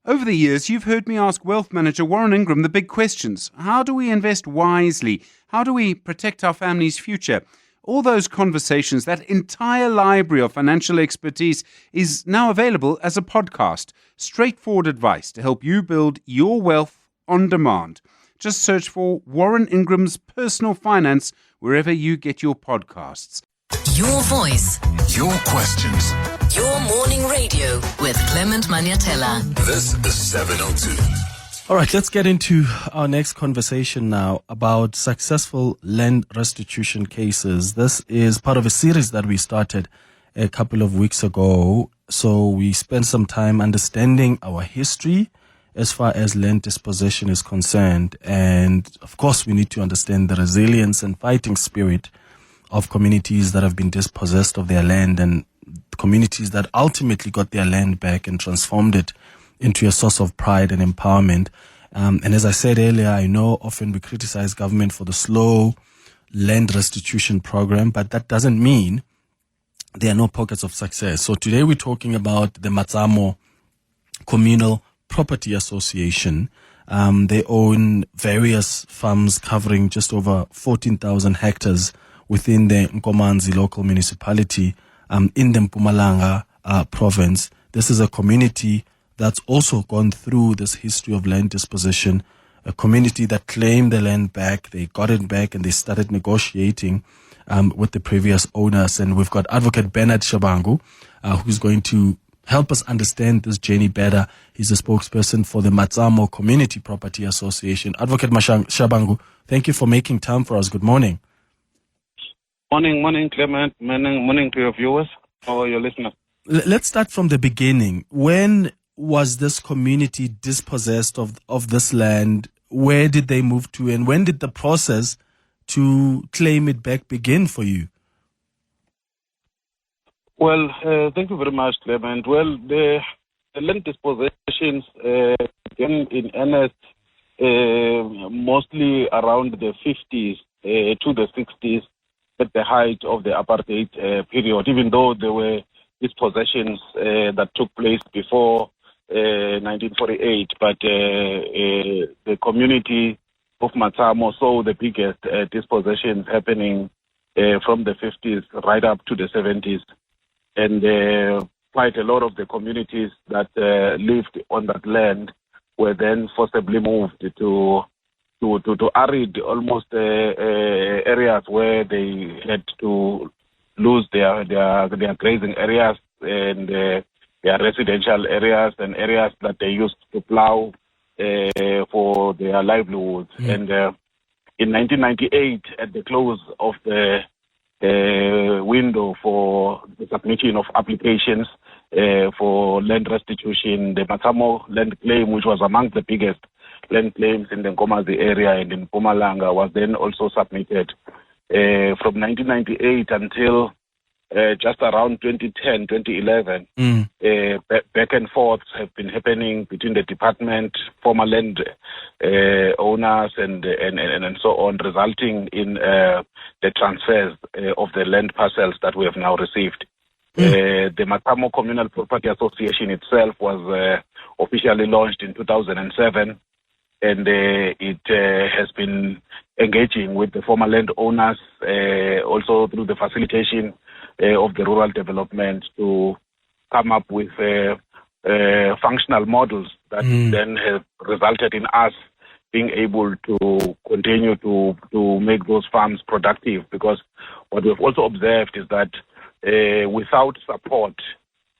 Over the years, you've heard me ask wealth manager Warren Ingram the big questions. How do we invest wisely? How do we protect our family's future? All those conversations, that entire library of financial expertise is now available as a podcast. Straightforward advice to help you build your wealth on demand. Just search for Warren Ingram's Personal Finance wherever you get your podcasts. Your voice. Your questions. Your morning radio with Clement Manyathela. This is 702. All right, let's get into our next conversation now about successful land restitution cases. This is part of a series that we started a couple of weeks ago. So we spent some time understanding our history as far as land dispossession is concerned. And of course, we need to understand the resilience and fighting spirit of communities that have been dispossessed of their land and communities that ultimately got their land back and transformed it into a source of pride and empowerment. And as I said earlier, I know often we criticize government for the slow land restitution program, but that doesn't mean there are no pockets of success. So today we're talking about the Matsamo Communal Property Association. They own various farms covering just over 14,000 hectares within the Nkomanzi local municipality in the Mpumalanga province. This is a community that's also gone through this history of land dispossession, a community that claimed the land back, they got it back, and they started negotiating with the previous owners. And we've got Advocate Bernard Shabangu, who's going to help us understand this journey better. He's a spokesperson for the Matsamo Communal Property Association. Advocate Shabangu, thank you for making time for us. Good morning. Morning, Clement. Morning to your viewers or your listeners. Let's start from the beginning. When was this community dispossessed of this land? Where did they move to? And when did the process to claim it back begin for you? Well, thank you very much, Clement. Well, the land dispossessions began in earnest mostly around the 50s to the 60s at the height of the apartheid period, even though there were dispossessions that took place before 1948, but the community of Matsamo saw the biggest dispossessions happening from the 50s right up to the 70s. And quite a lot of the communities that lived on that land were then forcibly moved to arid, almost areas where they had to lose their grazing areas and their residential areas and areas that they used to plow for their livelihoods. And in 1998, at the close of the window for the submission of applications for land restitution, the Matsamo land claim, which was among the biggest land claims in the Nkomazi area and in Mpumalanga, was then also submitted. From 1998 until just around 2010, 2011, back and forths have been happening between the department, former land owners, and so on, resulting in the transfers of the land parcels that we have now received. The Matsamo Communal Property Association itself was officially launched in 2007, and it has been engaging with the former land owners, also through the facilitation of the rural development, to come up with functional models that then have resulted in us being able to continue to make those farms productive. Because what we've also observed is that without support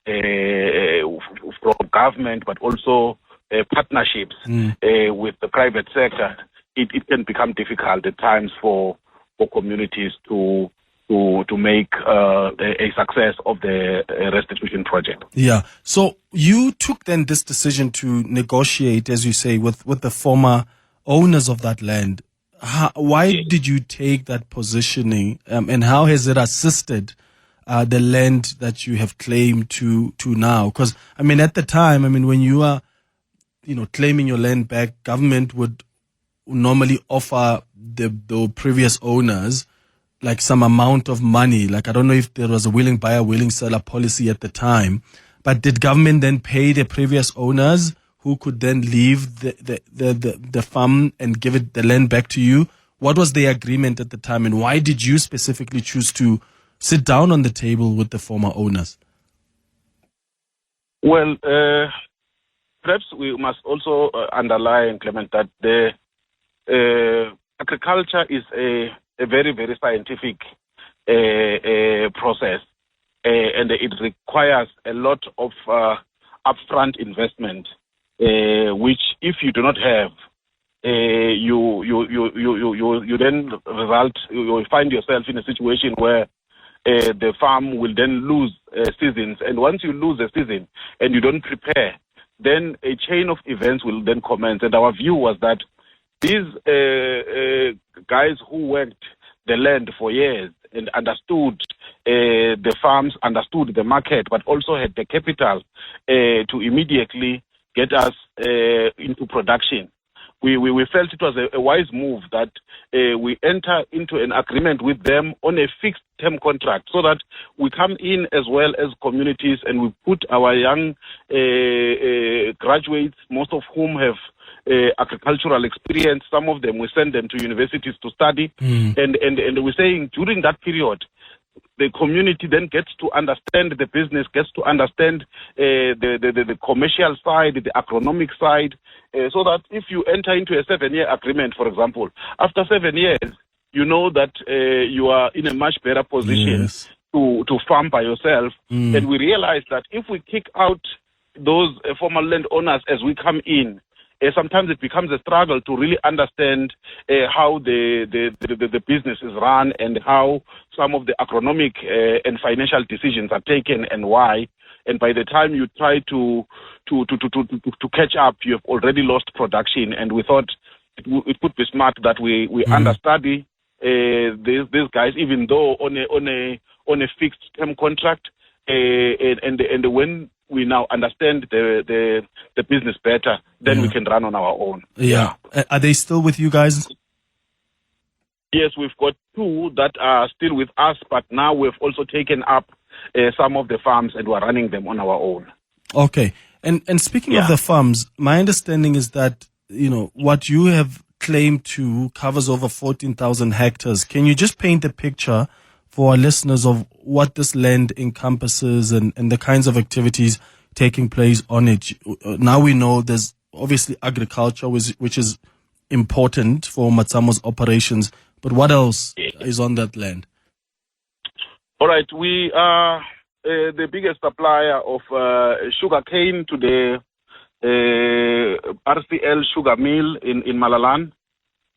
from government, but also partnerships with the private sector, it can become difficult at times for communities to make a success of the restitution project. Yeah. So you took then this decision to negotiate, as you say, with the former owners of that land. Why did you take that positioning, and how has it assisted the land that you have claimed to now? Because, I mean, at the time, I mean, when you are, claiming your land back, government would normally offer the previous owners like some amount of money. Like, I don't know if there was a willing buyer, willing seller policy at the time, but did government then pay the previous owners who could then leave the farm and give it the land back to you? What was the agreement at the time, and why did you specifically choose to sit down on the table with the former owners? Well, perhaps we must also underline, Clement, that the agriculture is a very, very scientific process, and it requires a lot of upfront investment, which if you do not have, you then you find yourself in a situation where the farm will then lose seasons, and once you lose a season and you don't prepare, then a chain of events will then commence. And our view was that these guys who worked the land for years and understood the farms, understood the market, but also had the capital to immediately get us into production. We felt it was a wise move that we enter into an agreement with them on a fixed term contract, so that we come in as well as communities and we put our young graduates, most of whom have agricultural experience. Some of them, we send them to universities to study. And we're saying during that period, the community then gets to understand the business, gets to understand the commercial side, the agronomic side, so that if you enter into a 7-year agreement, for example, after 7 years, you know that you are in a much better position to farm by yourself. And we realize that if we kick out those former landowners as we come in, sometimes it becomes a struggle to really understand how the business is run and how some of the agronomic and financial decisions are taken and why. And by the time you try to catch up, you have already lost production. And we thought it would be smart that we understudy these guys, even though on a fixed term contract, and when we now understand the business better, then we can run on our own. Yeah. Are they still with you guys? Yes, we've got 2 that are still with us, but now we've also taken up some of the farms and we're running them on our own. Okay. And speaking of the farms, my understanding is that, what you have claimed to covers over 14,000 hectares. Can you just paint a picture for our listeners of what this land encompasses and the kinds of activities taking place on it? Now we know there's obviously agriculture, which is important for Matsamo's operations, but what else is on that land? All right, we are the biggest supplier of sugar cane to the RCL sugar mill in Malalan.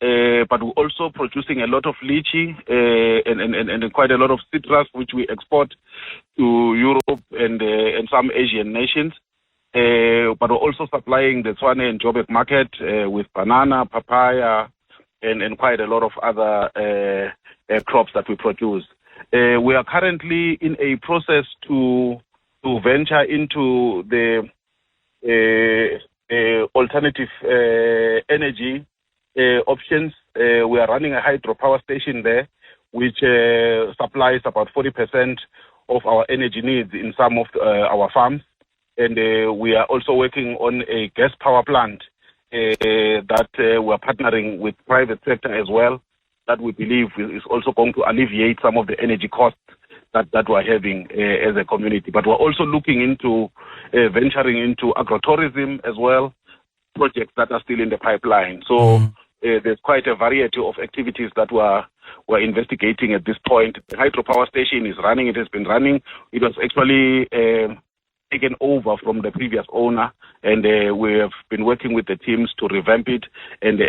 But we're also producing a lot of lychee and quite a lot of citrus, which we export to Europe and some Asian nations. But we're also supplying the Tshwane and Joburg market with banana, papaya, and quite a lot of other crops that we produce. We are currently in a process to venture into the alternative energy options. We are running a hydropower station there, which supplies about 40% of our energy needs in some of our farms. And we are also working on a gas power plant that we're partnering with private sector as well, that we believe is also going to alleviate some of the energy costs that we're having as a community. But we're also looking into venturing into agrotourism as well, projects that are still in the pipeline. So there's quite a variety of activities that we're investigating at this point. The hydropower station is running. It has been running. It was actually taken over from the previous owner, and we have been working with the teams to revamp it and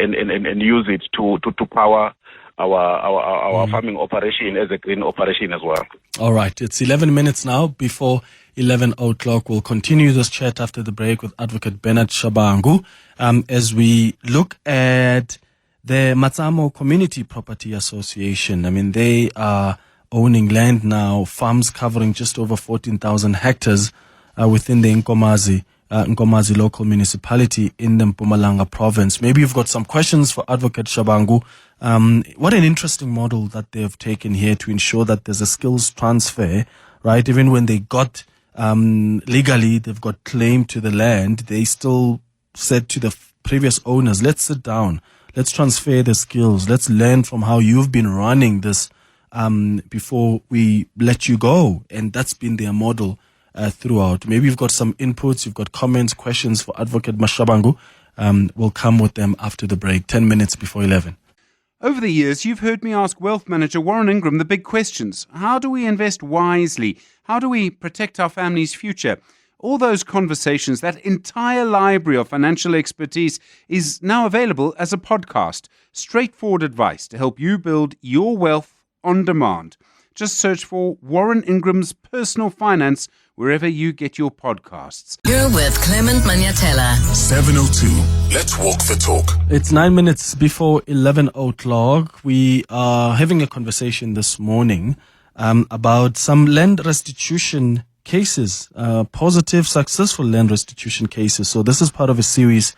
use it to power our farming operation as a green operation as well. All right. It's 11 minutes now before 11 o'clock. We'll continue this chat after the break with Advocate Bernard Shabangu as we look at the Matsamo Communal Property Association. I mean, they are owning land now, farms covering just over 14,000 hectares within the Nkomazi local municipality in the Mpumalanga province. Maybe you've got some questions for Advocate Shabangu. What an interesting model that they have taken here to ensure that there's a skills transfer, right? Even when they got legally, they've got claim to the land, they still said to the previous owners, let's sit down, let's transfer the skills, let's learn from how you've been running this before we let you go. And that's been their model throughout. Maybe you've got some inputs, you've got comments, questions for Advocate Shabangu. We'll come with them after the break, 10 minutes before 11. Over the years, you've heard me ask Wealth Manager Warren Ingram the big questions. How do we invest wisely? How do we protect our family's future? All those conversations, that entire library of financial expertise is now available as a podcast. Straightforward advice to help you build your wealth on demand. Just search for Warren Ingram's Personal Finance wherever you get your podcasts. You're with Clement Manyathela. 7:02. Let's walk the talk. It's 9 minutes before 11 o'clock. We are having a conversation this morning about some land restitution cases, positive, successful land restitution cases. So this is part of a series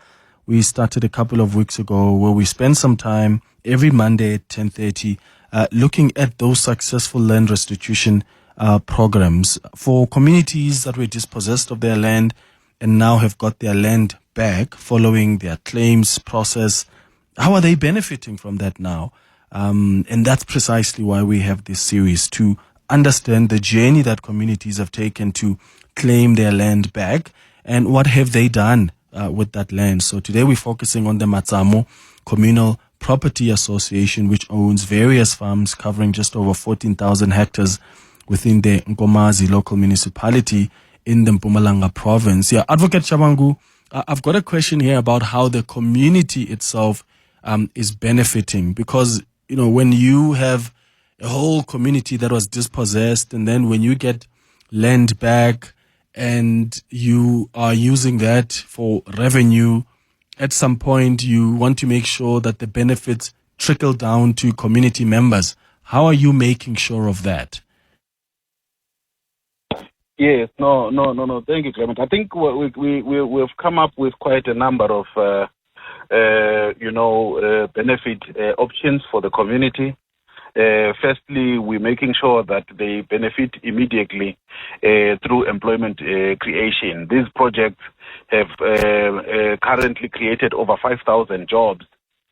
we started a couple of weeks ago where we spend some time every Monday at 10:30 looking at those successful land restitution programs for communities that were dispossessed of their land and now have got their land back following their claims process. How are they benefiting from that now? And that's precisely why we have this series, to understand the journey that communities have taken to claim their land back and what have they done with that land. So today we're focusing on the Matsamo Communal Property Association, which owns various farms covering just over 14,000 hectares within the Nkomazi local municipality in the Mpumalanga province. Yeah, Advocate Shabangu, I've got a question here about how the community itself is benefiting, because, you know, when you have a whole community that was dispossessed and then when you get land back and you are using that for revenue, at some point you want to make sure that the benefits trickle down to community members. How are you making sure of that? Yes, no. Thank you, Clement. I think we've come up with quite a number of, benefit options for the community. Firstly, we're making sure that they benefit immediately through employment creation. These projects have currently created over 5,000 jobs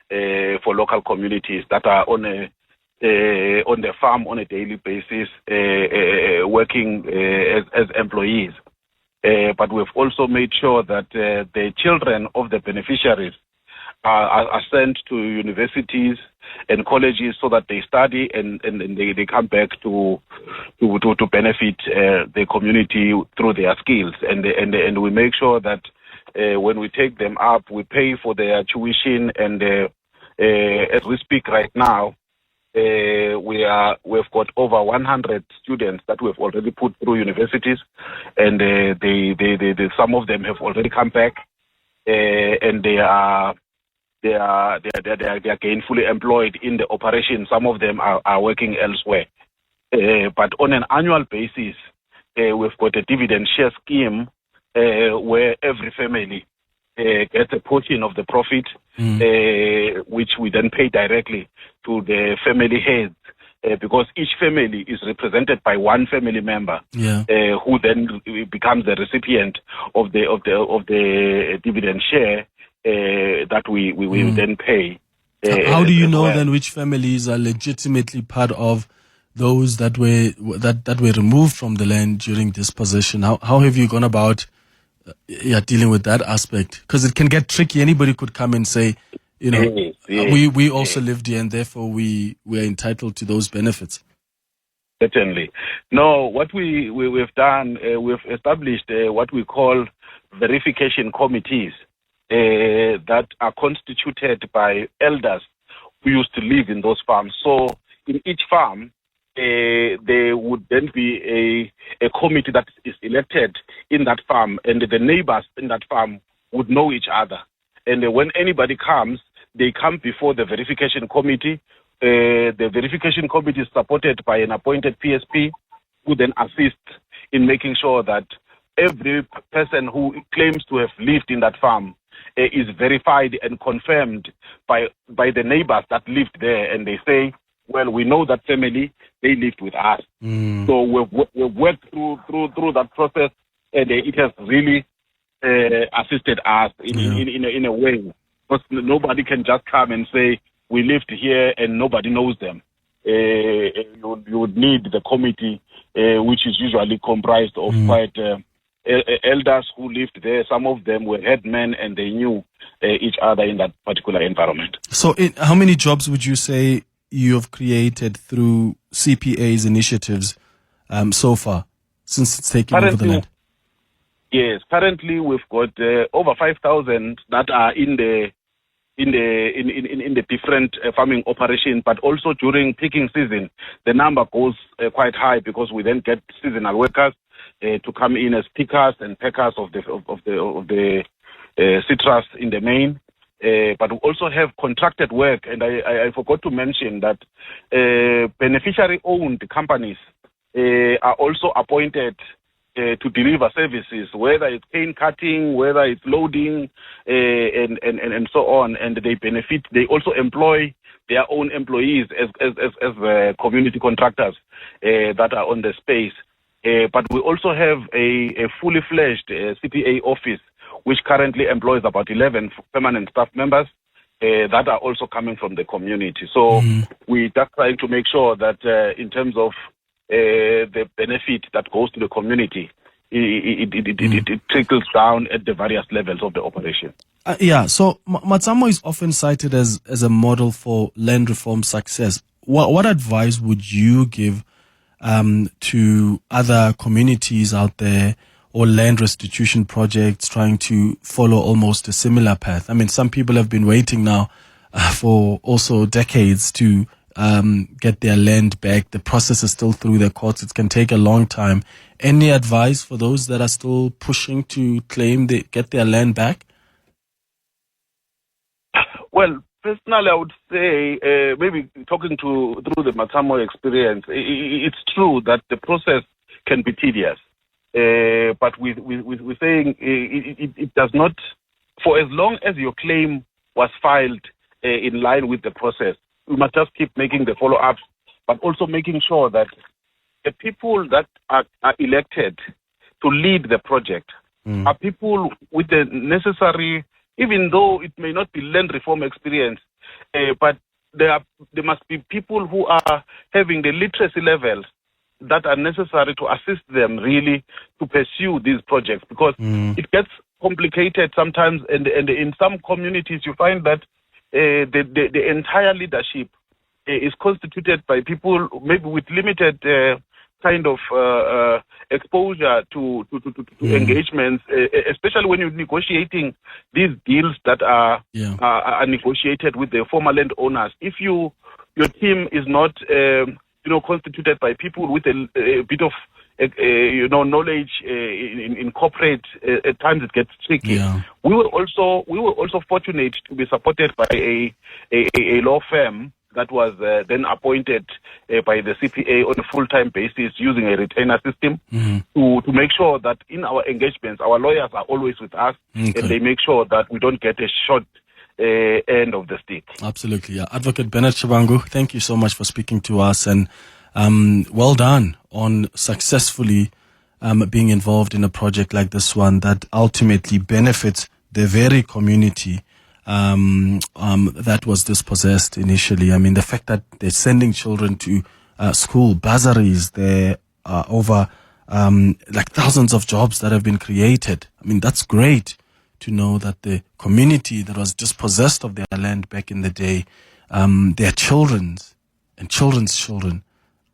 for local communities that are on the farm on a daily basis, working as employees. But we've also made sure that the children of the beneficiaries are sent to universities and colleges so that they study and they come back to benefit the community through their skills. And we make sure that when we take them up, we pay for their tuition. And as we speak right now, we've got over 100 students that we've already put through universities, and they some of them have already come back, and they are gainfully employed in the operation. Some of them are working elsewhere, but on an annual basis, we've got a dividend share scheme where every family gets a portion of the profit, which we then pay directly to the family heads, because each family is represented by one family member, who then becomes the recipient of the dividend share that we then pay. How do you know then which families are legitimately part of those that were removed from the land during dispossession? How have you gone about dealing with that aspect? Because it can get tricky. Anybody could come and say, we also lived here and therefore we are entitled to those benefits. Certainly. No, what we've done, we've established what we call verification committees that are constituted by elders who used to live in those farms. So in each farm, there would then be a committee that is elected in that farm, and the neighbors in that farm would know each other. And when anybody comes, they come before the verification committee. The verification committee is supported by an appointed PSP who then assists in making sure that every person who claims to have lived in that farm is verified and confirmed by the neighbors that lived there. And they say, well, we know that family, they lived with us. So we've worked through that process, and it has really assisted us in a way. Because nobody can just come and say, we lived here and nobody knows them. You would need the committee, which is usually comprised of quite elders who lived there. Some of them were headmen and they knew each other in that particular environment. So how many jobs would you say you have created through CPA's initiatives so far, since it's taken over the land? Yes, currently we've got over 5,000 that are in the different farming operations, but also during picking season, the number goes quite high because we then get seasonal workers to come in as pickers and packers of the citrus in the main. But we also have contracted work, and I forgot to mention that beneficiary-owned companies are also appointed to deliver services, whether it's cane cutting, whether it's loading, and so on. And they benefit. They also employ their own employees as community contractors that are on the space. But we also have a fully fledged CPA office, which currently employs about 11 permanent staff members that are also coming from the community. So we're just trying to make sure that in terms of the benefit that goes to the community, it trickles down at the various levels of the operation. So Matsamo is often cited as a model for land reform success. What advice would you give to other communities out there, or land restitution projects trying to follow almost a similar path? I mean, some people have been waiting now for also decades to get their land back. The process is still through the courts. It can take a long time. Any advice for those that are still pushing to claim they get their land back? Well, personally, I would say maybe talking through the Matsamo experience, it's true that the process can be tedious. But we're saying it does not, for as long as your claim was filed in line with the process, we must just keep making the follow-ups, but also making sure that the people that are elected to lead the project are people with the necessary, even though it may not be land reform experience, but there must be people who are having the literacy levels that are necessary to assist them really to pursue these projects, because it gets complicated sometimes, and in some communities you find that the entire leadership is constituted by people maybe with limited kind of exposure to engagements, especially when you're negotiating these deals that are negotiated with the former landowners. If your team is not constituted by people with a bit of knowledge in corporate, at times it gets tricky. We were also fortunate to be supported by a law firm that was then appointed by the CPA on a full-time basis using a retainer system to make sure that in our engagements, our lawyers are always with us, and they make sure that we don't get a short end of the stick. Absolutely. Advocate Bernard Shabangu, thank you so much for speaking to us, and well done on successfully being involved in a project like this one that ultimately benefits the very community that was dispossessed initially. I mean, the fact that they're sending children to school, bursaries, there are over like thousands of jobs that have been created. I mean, that's great to know that the community that was dispossessed of their land back in the day, their children's and children's children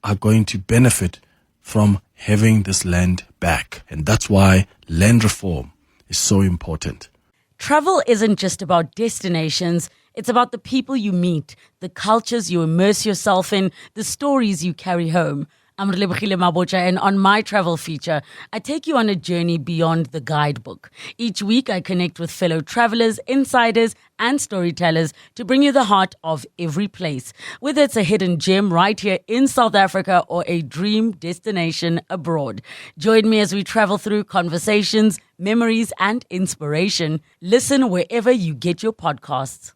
are going to benefit from having this land back. And that's why land reform is so important. Travel isn't just about destinations. It's about the people you meet, the cultures you immerse yourself in, the stories you carry home. I'm Relebogile Mabocha, and on my travel feature, I take you on a journey beyond the guidebook. Each week, I connect with fellow travelers, insiders, and storytellers to bring you the heart of every place. Whether it's a hidden gem right here in South Africa or a dream destination abroad. Join me as we travel through conversations, memories, and inspiration. Listen wherever you get your podcasts.